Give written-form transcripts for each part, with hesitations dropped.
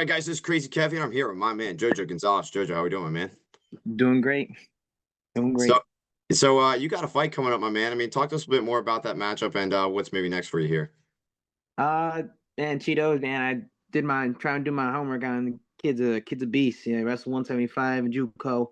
right, guys, this is Crazy Kevin. I'm here with my man Jojo Gonzalez. Jojo, how we doing, my man? Doing great. Doing So, great. you got a fight coming up, my man. I mean, talk to us a bit more about that matchup and what's maybe next for you here. Uh Man, Cheetos, man, I did my trying to do my homework on the kid's a beast. Yeah, wrestled 175 in JUCO,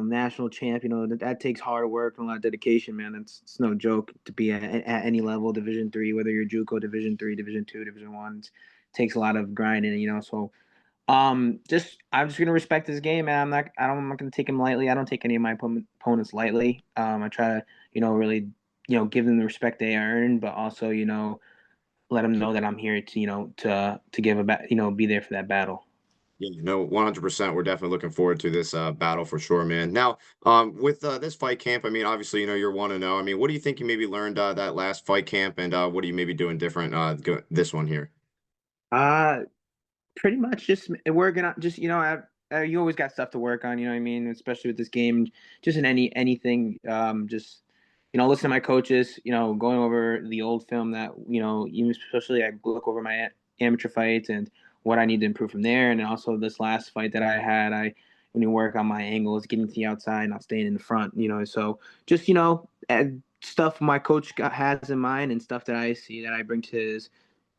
national champ. You know, that takes hard work and a lot of dedication, man. It's no joke to be at any level, Division three, whether you're JUCO, Division three, Division two, Division one. It takes a lot of grinding, you know. So just I'm just gonna respect this game, man. I'm not gonna take him lightly. I don't take any of my opponents lightly. I try to, really, give them the respect they earn, but also, let them know that I'm here to, to give be there for that battle. Yeah, no, 100%. We're definitely looking forward to this battle for sure, man. Now, with this fight camp, I mean, obviously, you're 1-0. I mean, what do you think you maybe learned that last fight camp, and what are you maybe doing different this one here? Uh, Pretty much just working on just, you always got stuff to work on. You know what I mean? Especially with this game, just in anything. Just listen to my coaches. Going over the old film that even especially I look over my amateur fights and what I need to improve from there. And then also this last fight that I had, I when you work on my angles, getting to the outside, not staying in the front. So just stuff my coach has in mind and stuff that I see that I bring to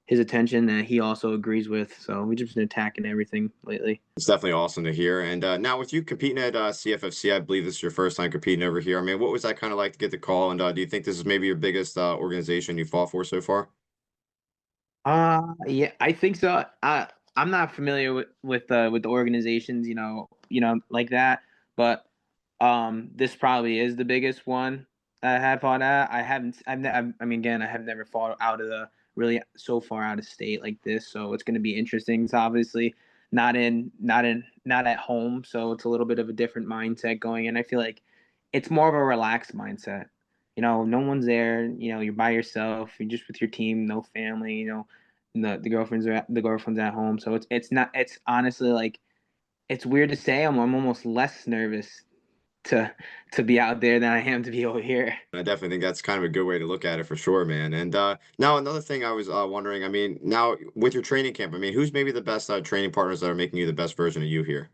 his attention that he also agrees with. So we've just been attacking everything lately. It's definitely awesome to hear. And now, with you competing at CFFC, I believe this is your first time competing over here. I mean, what was that kind of like to get the call? And do you think this is maybe your biggest organization you fought for so far? Yeah, I think so. I'm not familiar with the organizations, like that, but this probably is the biggest one I have fought at. I haven't. I mean, again, I have never fought out of the really so far out of state like this, so it's going to be interesting. It's obviously not at home, so it's a little bit of a different mindset going in. I feel like it's more of a relaxed mindset. No one's there. You're by yourself. You're just with your team, no family. The girlfriend's at home, so it's not. It's honestly like it's weird to say. I'm almost less nervous to to be out there than I am to be over here. I definitely think that's kind of a good way to look at it for sure, man. And now another thing I was wondering, I mean, now with your training camp, I mean, who's maybe the best training partners that are making you the best version of you here?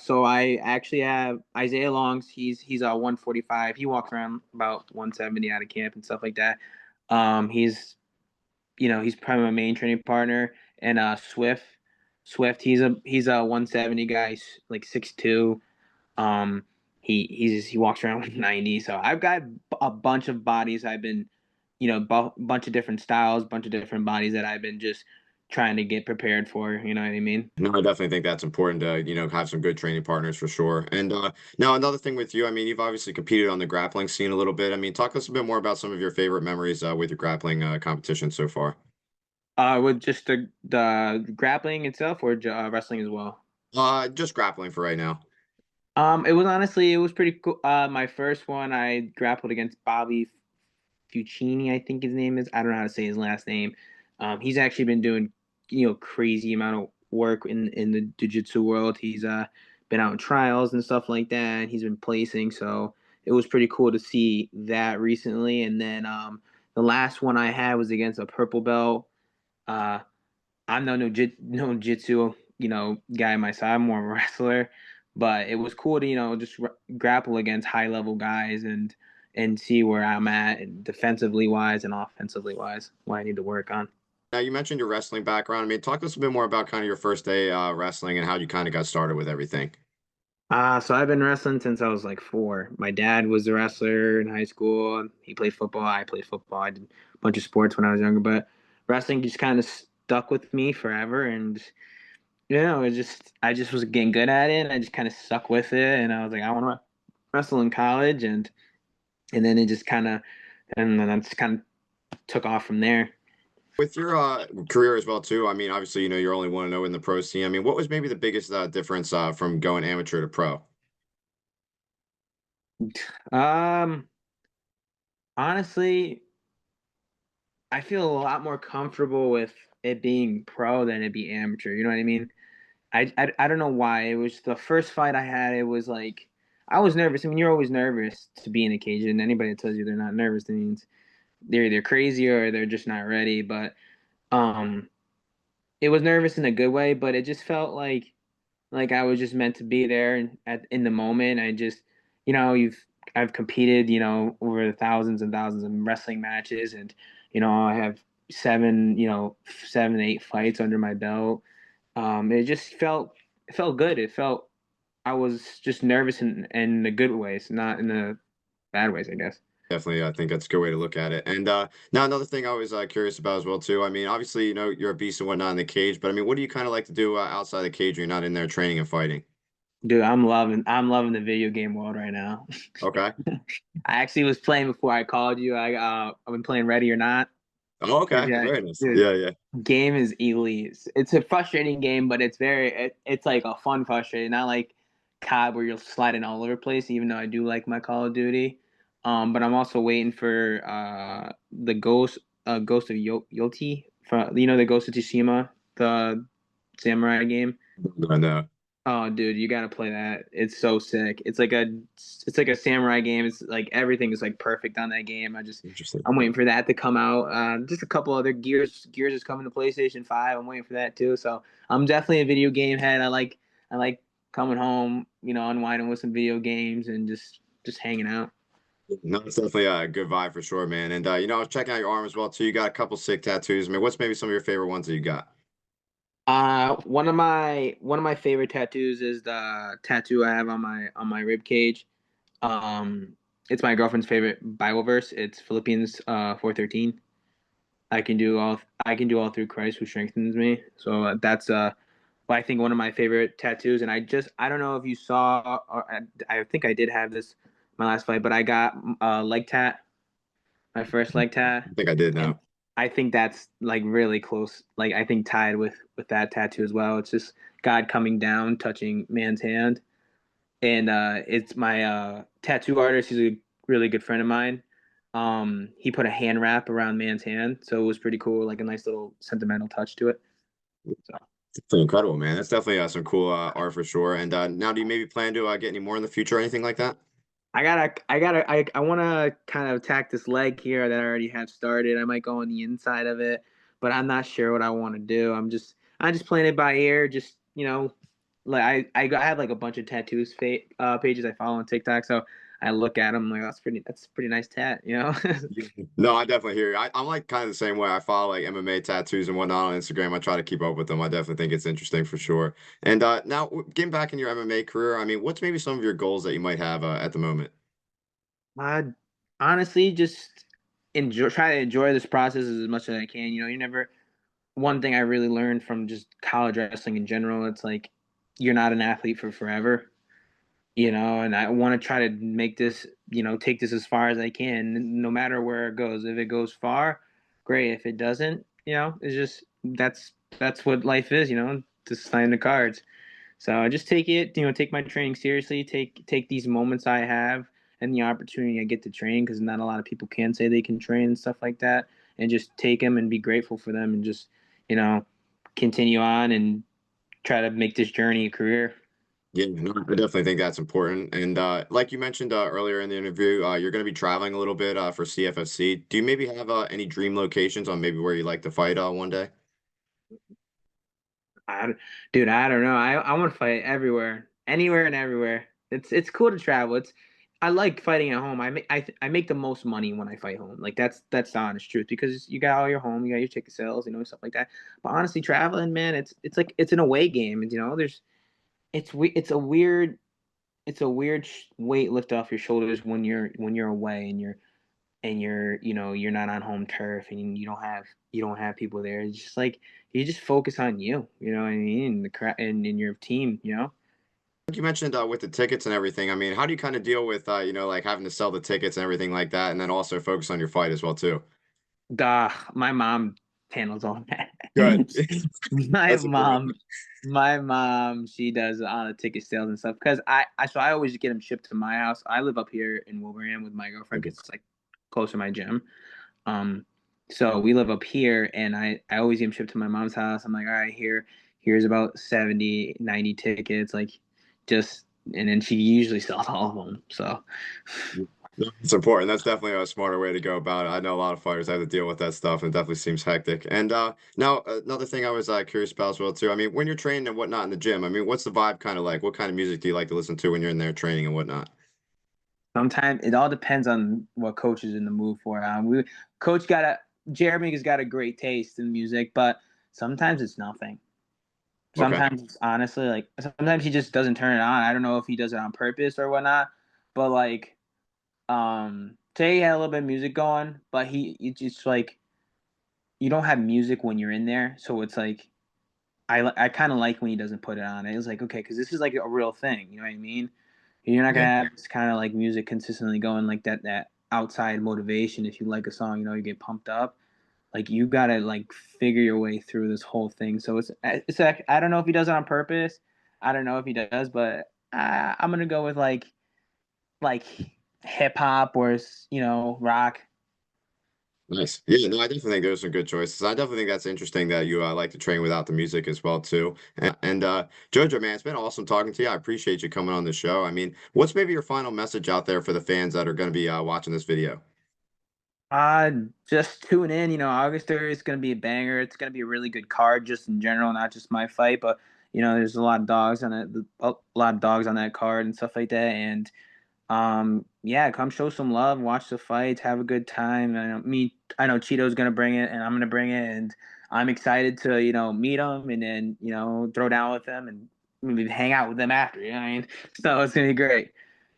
So I actually have Isaiah Longs. He's 145. He walks around about 170 out of camp and stuff like that. He's he's probably my main training partner. And Swift, he's a 170 guy, like 6'2". Um, he walks around with 90. So I've got a bunch of bodies. I've been, bunch of different styles, bunch of different bodies that I've been just trying to get prepared for. You know what I mean? No, I definitely think that's important to, have some good training partners for sure. And now another thing with you, I mean, you've obviously competed on the grappling scene a little bit. I mean, talk to us a bit more about some of your favorite memories with your grappling competition so far. With just the grappling itself or wrestling as well. Just grappling for right now. It was pretty cool. My first one, I grappled against Bobby Fucini, I think his name is. I don't know how to say his last name. He's actually been doing, crazy amount of work in the jiu-jitsu world. He's been out in trials and stuff like that, and he's been placing. So it was pretty cool to see that recently. And then the last one I had was against a purple belt. Uh, I'm no jitsu, guy myself. I'm more of a wrestler, but it was cool to just grapple against high level guys and see where I'm at and defensively wise and offensively wise, what I need to work on. Now you mentioned your wrestling background. I mean, talk to us a bit more about kind of your first day wrestling and how you kind of got started with everything. So I've been wrestling since I was like 4. My dad was a wrestler in high school. He played football. I played football. I did a bunch of sports when I was younger, but wrestling just kind of stuck with me forever. And I just was getting good at it, and I just kind of stuck with it, and I was like, I want to wrestle in college, and then it just kind of, and then I just kind of took off from there. With your career as well too, I mean, obviously, you're only 1-0 in the pro scene. I mean, what was maybe the biggest difference from going amateur to pro? Um, Honestly, I feel a lot more comfortable with it being pro than it be amateur. You know what I mean? I don't know why. It was the first fight I had. It was like I was nervous. I mean, you're always nervous to be in a cage, and anybody that tells you they're not nervous, that means they're either crazy or they're just not ready. But um, it was nervous in a good way, but it just felt like I was just meant to be there and in the moment. I just, I've competed, over thousands and thousands of wrestling matches, and I have seven, 7, 8 fights under my belt. It just it felt good. It felt I was just nervous in the good ways, not in the bad ways, I guess. Definitely, I think that's a good way to look at it. And now another thing I was curious about as well too. I mean, obviously, you're a beast and whatnot in the cage, but I mean, what do you kind of like to do outside the cage when you're not in there training and fighting? Dude, I'm loving the video game world right now. Okay. I actually was playing before I called you. I've been playing Ready or Not. Oh, okay. Yeah, Very nice. dude, Yeah, yeah. game is elite. It's a frustrating game, but it's like a fun frustrating, not like COD where you're sliding all over the place. Even though I do like my Call of Duty, but I'm also waiting for the Ghost of Yoti from the Ghost of Tsushima, the samurai game. I know. Oh, dude, you gotta play that. It's so sick. It's like a samurai game. It's like everything is like perfect on that game. Interesting. I'm waiting for that to come out. Just a couple other Gears is coming to PlayStation 5. I'm waiting for that too. So I'm definitely a video game head. I like coming home, unwinding with some video games and just hanging out. No, it's definitely a good vibe for sure, man. And I was checking out your arm as well too. You got a couple sick tattoos. I mean, what's maybe some of your favorite ones that you got? One of my favorite tattoos is the tattoo I have on my rib cage. Um, it's my girlfriend's favorite Bible verse. It's Philippians 4:13. I can do all through Christ who strengthens me. So that's I think one of my favorite tattoos. And I don't know if you saw, or I think I did have this my last fight, but I got leg tat, my first leg tat, I think I did and now. I think that's like really close. Like I think tied with that tattoo as well. It's just God coming down, touching man's hand, and it's my tattoo artist. He's a really good friend of mine. He put a hand wrap around man's hand, so it was pretty cool, like a nice little sentimental touch to it. So It's incredible, man. That's definitely some cool art for sure. And now, do you maybe plan to get any more in the future or anything like that? I want to kind of attack this leg here that I already have started. I might go on the inside of it, but I'm not sure what I want to do. I'm just playing it by ear. Just like I have like a bunch of tattoos pages I follow on TikTok, so I look at them I'm like that's a pretty nice tat. No, I definitely hear you. I'm like kind of the same way. I follow like MMA tattoos and whatnot on Instagram. I try to keep up with them. I definitely think it's interesting for sure. And now, getting back in your MMA career, I mean, what's maybe some of your goals that you might have at the moment? I honestly just try to enjoy this process as much as I can. You never one thing I really learned from just college wrestling in general, it's like you're not an athlete for forever, and I want to try to make this, take this as far as I can, no matter where it goes. If it goes far, great. If it doesn't, it's just that's what life is, just sign the cards. So I just take it, take my training seriously, take these moments I have and the opportunity I get to train because not a lot of people can say they can train and stuff like that, and just take them and be grateful for them and just, you know, continue on and try to make this journey a career. Yeah, no, I definitely think that's important. And like you mentioned earlier in the interview, you're going to be traveling a little bit for CFFC. Do you maybe have any dream locations on maybe where you like to fight one day? I, Dude, I don't know. I want to fight everywhere, anywhere and everywhere. It's cool to travel. I like fighting at home. I make the most money when I fight home. Like that's the honest truth because you got all your home, you got your ticket sales, stuff like that. But honestly, traveling, man, it's like it's an away game. And, it's a weird weight lift off your shoulders when you're away and you're not on home turf and you don't have people there. It's just like you just focus on you know what I mean, and the and in your team. You mentioned with the tickets and everything. I mean, how do you kind of deal with like having to sell the tickets and everything like that, and then also focus on your fight as well too? My mom handles all that. Good. my That's important. mom, my mom, she does all the ticket sales and stuff because I always get them shipped to my house. I live up here in Wilbraham with my girlfriend because it's like close to my gym. Um, so we live up here, and I always get them shipped to my mom's house. I'm like, all right, here's about 70, 90 tickets, like just, and then she usually sells all of them. So No, it's important. That's definitely a smarter way to go about it. I know a lot of fighters have to deal with that stuff, and it definitely seems hectic. And now another thing I was curious about as well too. I mean, when you're training and whatnot in the gym, I mean, what's the vibe kind of like? What kind of music do you like to listen to when you're in there training and whatnot? Sometimes it all depends on what coach is in the mood for. We coach got a Jeremy has got a great taste in music, but sometimes it's nothing. Okay. Sometimes it's honestly like sometimes he just doesn't turn it on. I don't know if he does it on purpose or whatnot, but like today he had a little bit of music going, but he it's just like you don't have music when you're in there, so it's like I kind of like when he doesn't put it on. It was like okay, because this is like a real thing. You know what I mean? You're not Yeah. gonna have this kind of like music consistently going like that outside motivation. If you like a song, you know you get pumped up. Like you gotta like figure your way through this whole thing. So it's like I don't know if he does it on purpose. I don't know if he does, but I'm gonna go with like hip hop or rock. Nice. Yeah, no, I definitely think those are good choices. I definitely think that's interesting that you like to train without the music as well too. And Jojo, man, it's been awesome talking to you. I appreciate you coming on the show. I mean, what's maybe your final message out there for the fans that are going to be watching this video? Uh, just tune in. August 30th is going to be a banger. It's going to be a really good card, just in general, not just my fight, but there's a lot of dogs on it, a lot of dogs on that card and stuff like that. And yeah, come show some love, watch the fights, have a good time. I know Cheeto's going to bring it, and I'm going to bring it, and I'm excited to meet him and then throw down with them and maybe hang out with them after. You know what I mean? So it's going to be great.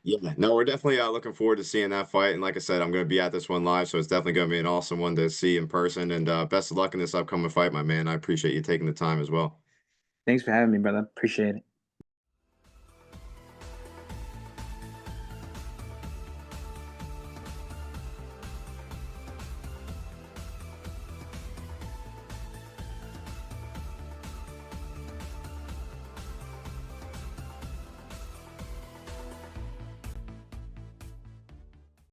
Yeah, no, we're definitely looking forward to seeing that fight. And like I said, I'm going to be at this one live, so it's definitely going to be an awesome one to see in person. And best of luck in this upcoming fight, my man. I appreciate you taking the time as well. Thanks for having me, brother. Appreciate it.